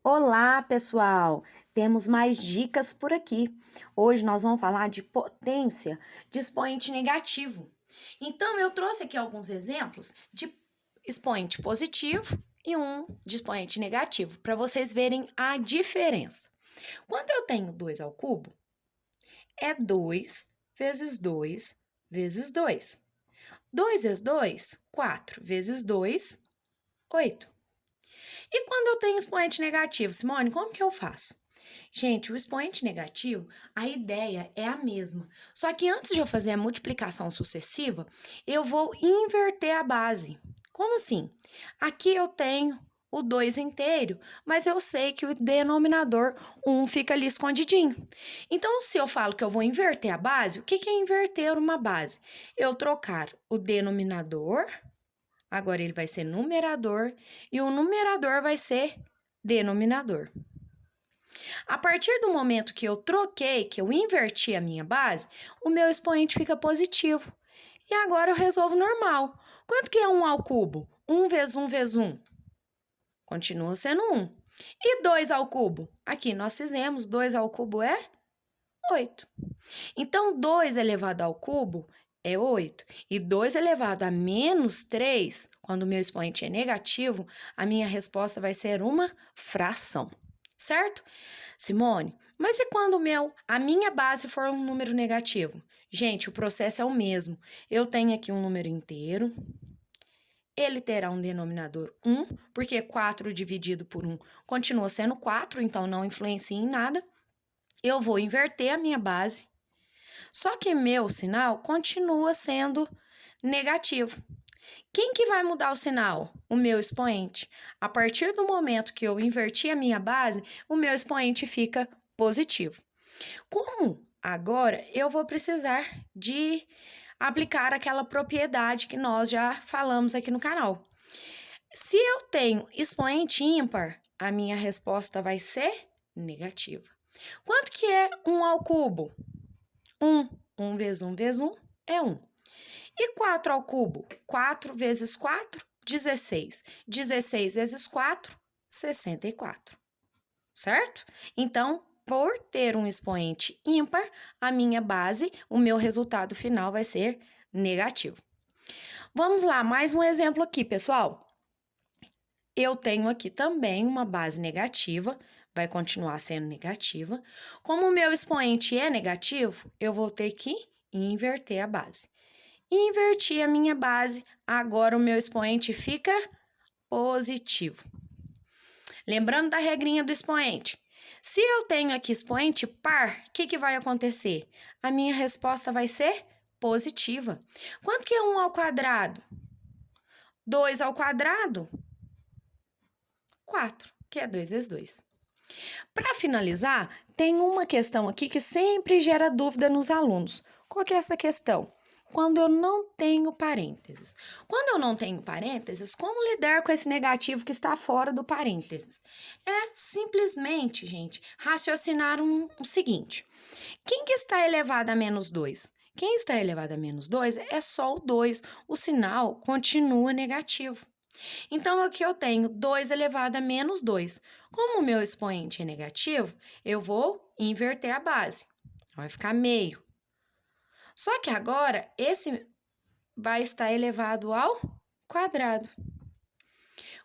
Olá, pessoal! Temos mais dicas por aqui. Hoje nós vamos falar de potência de expoente negativo. Então, eu trouxe aqui alguns exemplos de expoente positivo e um de expoente negativo, para vocês verem a diferença. Quando eu tenho 2 ao cubo, é 2 vezes 2 vezes 2. 2 vezes 2, 4 vezes 2, 8. E quando eu tenho expoente negativo, Simone, como que eu faço? Gente, o expoente negativo, a ideia é a mesma. Só que antes de eu fazer a multiplicação sucessiva, eu vou inverter a base. Como assim? Aqui eu tenho o 2 inteiro, mas eu sei que o denominador 1 fica ali escondidinho. Então, se eu falo que eu vou inverter a base, o que é inverter uma base? Eu trocar o denominador, agora ele vai ser numerador, e o numerador vai ser denominador. A partir do momento que eu troquei, que eu inverti a minha base, o meu expoente fica positivo. E agora eu resolvo normal. Quanto que é 1 ao cubo? 1 vezes 1 vezes 1. Continua sendo 1. E 2 ao cubo? Aqui nós fizemos, 2 ao cubo é 8. Então, 2 elevado ao cubo é 8. E 2 elevado a menos 3, quando o meu expoente é negativo, a minha resposta vai ser uma fração. Certo? Simone, mas e quando a minha base for um número negativo? Gente, o processo é o mesmo. Eu tenho aqui um número inteiro, ele terá um denominador 1, porque 4 dividido por 1 continua sendo 4, então não influencia em nada. Eu vou inverter a minha base, só que meu sinal continua sendo negativo. Quem que vai mudar o sinal? O meu expoente. A partir do momento que eu inverti a minha base, o meu expoente fica positivo. Como agora eu vou precisar de aplicar aquela propriedade que nós já falamos aqui no canal. Se eu tenho expoente ímpar, a minha resposta vai ser negativa. Quanto que é 1 ao cubo? 1. 1 vezes 1 vezes 1 é 1. E 4 ao cubo? 4 vezes 4, 16. 16 vezes 4, 64. Certo? Então, por ter um expoente ímpar, a minha base, o meu resultado final vai ser negativo. Vamos lá, mais um exemplo aqui, pessoal. Eu tenho aqui também uma base negativa, vai continuar sendo negativa. Como o meu expoente é negativo, eu vou ter que inverter a base. Inverti a minha base, agora o meu expoente fica positivo. Lembrando da regrinha do expoente. Se eu tenho aqui expoente par, o que vai acontecer? A minha resposta vai ser positiva. Quanto que é 1 ao quadrado? 2 ao quadrado? 4, que é 2 vezes 2. Para finalizar, tem uma questão aqui que sempre gera dúvida nos alunos. Qual que é essa questão? Quando eu não tenho parênteses. Quando eu não tenho parênteses, como lidar com esse negativo que está fora do parênteses? É simplesmente, gente, raciocinar o seguinte. Quem que está elevado a menos 2? Quem está elevado a menos 2 é só o 2. O sinal continua negativo. Então, aqui eu tenho 2 elevado a menos 2. Como o meu expoente é negativo, eu vou inverter a base. Vai ficar meio. Só que agora, esse vai estar elevado ao quadrado.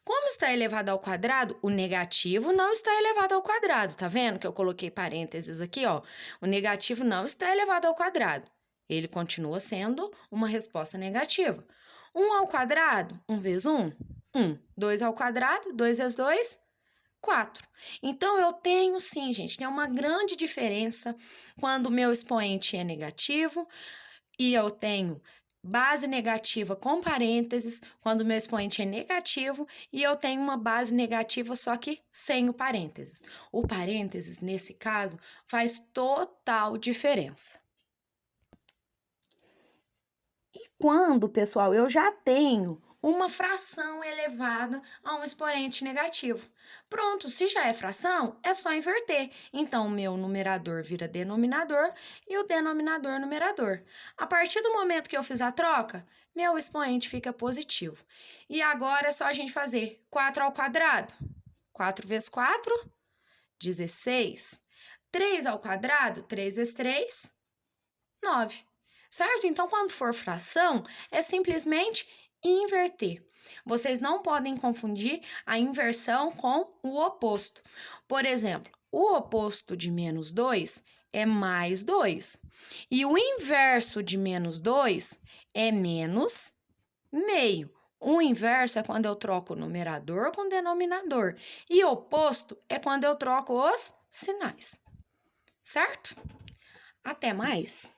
Como está elevado ao quadrado, o negativo não está elevado ao quadrado. Tá vendo que eu coloquei parênteses aqui, ó? O negativo não está elevado ao quadrado. Ele continua sendo uma resposta negativa. 1 ao quadrado, 1 vezes 1, 1. 2 ao quadrado, 2 vezes 2, 4. Então, eu tenho sim, gente, tem uma grande diferença quando o meu expoente é negativo e eu tenho base negativa com parênteses, quando o meu expoente é negativo e eu tenho uma base negativa só que sem o parênteses. O parênteses, nesse caso, faz total diferença. E quando, pessoal, eu já tenho uma fração elevada a um expoente negativo. Pronto, se já é fração, é só inverter. Então, o meu numerador vira denominador e o denominador numerador. A partir do momento que eu fiz a troca, meu expoente fica positivo. E agora é só a gente fazer 4 ao quadrado. 4 vezes 4, 16. 3 ao quadrado, 3 vezes 3, 9. Certo? Então, quando for fração, é simplesmente inverter. Vocês não podem confundir a inversão com o oposto. Por exemplo, o oposto de menos 2 é mais 2. E o inverso de menos 2 é menos meio. O inverso é quando eu troco o numerador com o denominador. E o oposto é quando eu troco os sinais. Certo? Até mais!